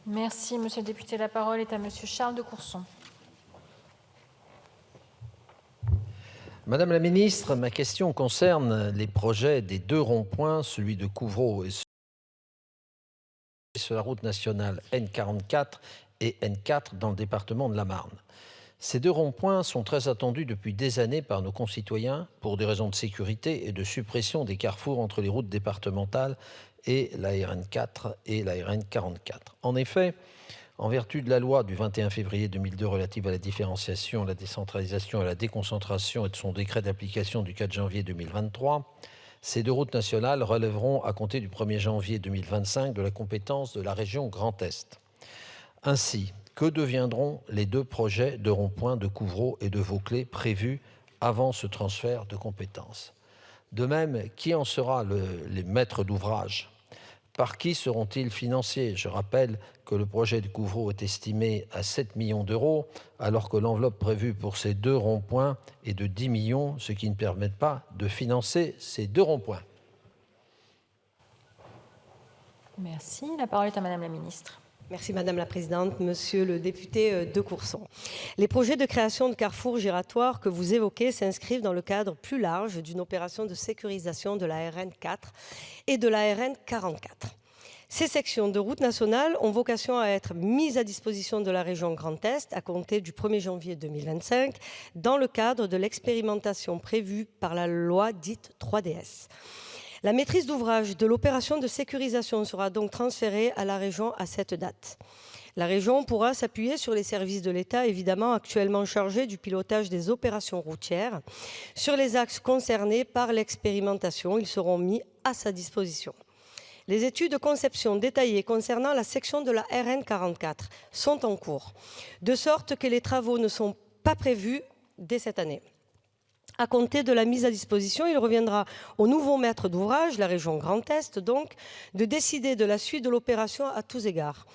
Merci, monsieur le député. La parole est à monsieur Charles de Courson. Madame la ministre, ma question concerne les projets des 2 ronds-points, celui de Couvreau et sur la route nationale N44 et N4 dans le département de la Marne. Ces 2 ronds-points sont très attendus depuis des années par nos concitoyens pour des raisons de sécurité et de suppression des carrefours entre les routes départementales et la RN4 et la RN44. En effet, en vertu de la loi du 21 février 2002 relative à la différenciation, la décentralisation et la déconcentration et de son décret d'application du 4 janvier 2023, ces 2 routes nationales relèveront à compter du 1er janvier 2025 de la compétence de la région Grand Est. Ainsi, que deviendront les 2 projets de rond-point de Couvreau et de Vauclés prévus avant ce transfert de compétences? De même, qui en sera les maîtres d'ouvrage? Par qui seront-ils financés? Je rappelle que le projet de Couvreau est estimé à 7 millions d'euros, alors que l'enveloppe prévue pour ces 2 ronds-points est de 10 millions, ce qui ne permet pas de financer ces 2 ronds-points. Merci. La parole est à madame la ministre. Merci Madame la Présidente, Monsieur le député de Courson. Les projets de création de carrefours giratoires que vous évoquez s'inscrivent dans le cadre plus large d'une opération de sécurisation de la RN4 et de la RN44. Ces sections de route nationale ont vocation à être mises à disposition de la région Grand Est à compter du 1er janvier 2025 dans le cadre de l'expérimentation prévue par la loi dite 3DS. La maîtrise d'ouvrage de l'opération de sécurisation sera donc transférée à la région à cette date. La région pourra s'appuyer sur les services de l'État, évidemment actuellement chargés du pilotage des opérations routières. Sur les axes concernés par l'expérimentation, ils seront mis à sa disposition. Les études de conception détaillées concernant la section de la RN44 sont en cours, de sorte que les travaux ne sont pas prévus dès cette année. À compter de la mise à disposition, il reviendra au nouveau maître d'ouvrage, la région Grand Est donc, de décider de la suite de l'opération à tous égards,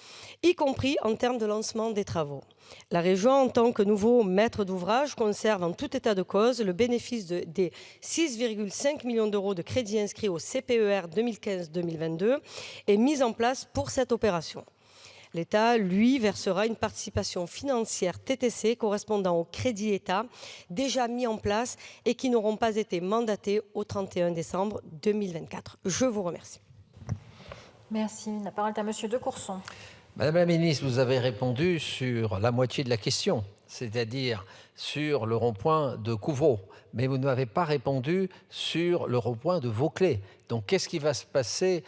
y compris en termes de lancement des travaux. La région, en tant que nouveau maître d'ouvrage, conserve en tout état de cause le bénéfice des 6,5 millions d'euros de crédits inscrits au CPER 2015-2022 et mis en place pour cette opération. L'État, lui, versera une participation financière TTC correspondant au crédit État déjà mis en place et qui n'auront pas été mandatés au 31 décembre 2024. Je vous remercie. Merci. La parole est à monsieur de Courson. Madame la ministre, vous avez répondu sur la moitié de la question, c'est-à-dire sur le rond-point de Couvreau, mais vous ne m'avez pas répondu sur le rond-point de Vauclés. Donc, qu'est-ce qui va se passer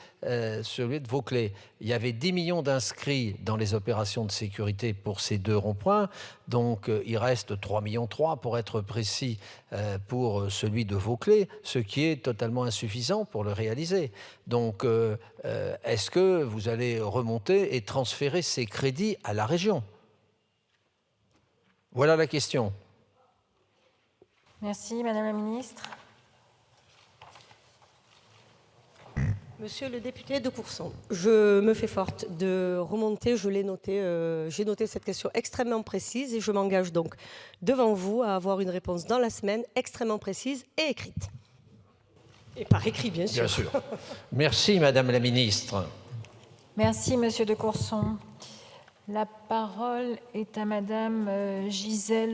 sur le de Vauclés? Il y avait 10 millions d'inscrits dans les opérations de sécurité pour ces 2 ronds-points, donc il reste 3,3 millions pour être précis pour celui de Vauclés, ce qui est totalement insuffisant pour le réaliser. Donc, est-ce que vous allez remonter et transférer ces crédits à la région? Voilà la question. Merci, madame la ministre. Monsieur le député de Courson, je me fais forte de remonter, je l'ai noté, j'ai noté cette question extrêmement précise et je m'engage donc devant vous à avoir une réponse dans la semaine extrêmement précise et écrite. Et par écrit, bien sûr. Bien sûr. Merci, madame la ministre. Merci, monsieur de Courson. La parole est à madame Gisèle